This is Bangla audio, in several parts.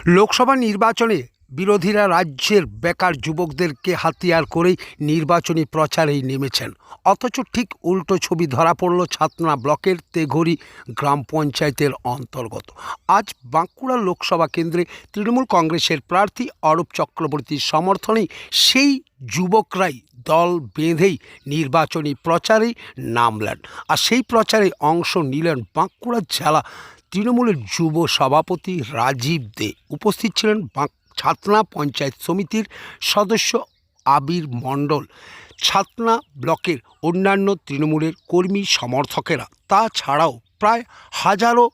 লোকসভা নির্বাচনে বিরোধীরা রাজ্যের বেকার যুবকদেরকে হাতিয়ার করেই নির্বাচনী প্রচারেই নেমেছেন, অথচ ঠিক উল্টো ছবি ধরা পড়ল ছাতনা ব্লকের তেঘরি গ্রাম পঞ্চায়েতের অন্তর্গত। আজ বাঁকুড়া লোকসভা কেন্দ্রে তৃণমূল কংগ্রেসের প্রার্থী অরূপ চক্রবর্তীর সমর্থনেই সেই যুবকরাই দল বেঁধেই নির্বাচনী প্রচারে নামলেন। আর সেই প্রচারে অংশ নিলেন বাঁকুড়া জেলা তৃণমূলের যুব সভাপতি রাজীব দে। উপস্থিত ছিলেন ছাতনা পঞ্চায়েত সমিতির সদস্য আবির মণ্ডল, ছাতনা ব্লকের অন্যান্য তৃণমূলের কর্মী সমর্থকেরা। তাছাড়াও প্রায় হাজারো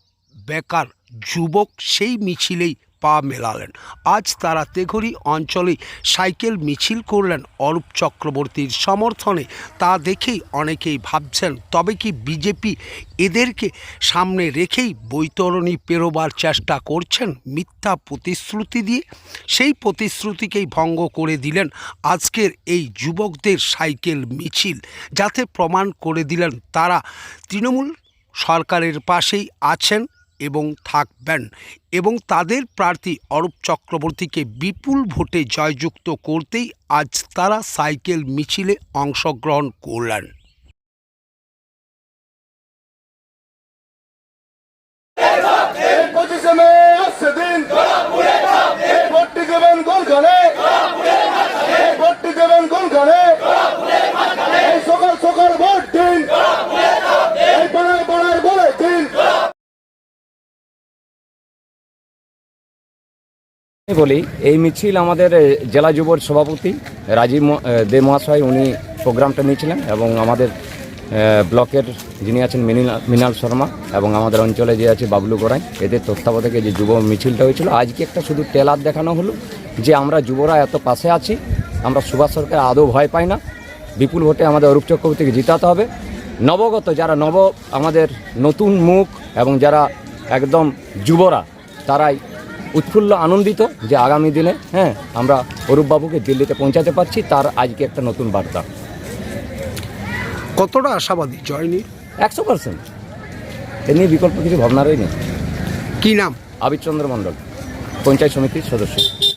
বেকার যুবক সেই মিছিলেই পা মেলালেন। আজ তারা তেঘরি অঞ্চলে সাইকেল মিছিল করলেন অরূপ চক্রবর্তীর সমর্থনে। তা দেখেই অনেকেই ভাবছেন, তবে কি বিজেপি এদেরকে সামনে রেখেই বৈতরণী পেরোবার চেষ্টা করছেন মিথ্যা প্রতিশ্রুতি দিয়ে? সেই প্রতিশ্রুতিকেই ভঙ্গ করে দিলেন আজকের এই যুবকদের সাইকেল মিছিল, যাতে প্রমাণ করে দিলেন তারা তৃণমূল সরকারের পাশেই আছেন এবং থাকবেন, এবং তাদের প্রার্থী অরূপ চক্রবর্তীকে বিপুল ভোটে জয়যুক্ত করতেই আজ তারা সাইকেল মিছিলে অংশগ্রহণ করলেন। বলি, এই মিছিল আমাদের জেলা যুব সভাপতি রাজীব দে মহাশয় উনি প্রোগ্রামটা নিয়েছিলেন, এবং আমাদের ব্লকের যিনি আছেন মৃণাল শর্মা, এবং আমাদের অঞ্চলে যে আছে বাবলু গোড়াই, এদের তত্ত্বাবধানে যে যুব মিছিলটা হয়েছিল। আজকে একটা শুধু টেলার দেখানো হলো যে আমরা যুবরা এত পাশে আছি, আমরা সুভাষ সরকার আদৌ ভয় পাই না, বিপুল ভোটে আমাদের অরূপ চক্রবর্তীকে জিতাতে হবে। নবগত যারা আমাদের নতুন মুখ এবং যারা একদম যুবরা, তারাই উৎফুল্ল আনন্দিত যে আগামী দিনে আমরা অরূপবাবুকে দিল্লিতে পৌঁছাতে পারছি। তার আজকে একটা নতুন বার্তা। কতটা আশাবাদী জয় নিয়ে? 100%। এ নিয়ে বিকল্প কিছু ভাবনারই নেই। কী নাম? আবির চন্দ্র মণ্ডল, পঞ্চায়েত সমিতির সদস্য।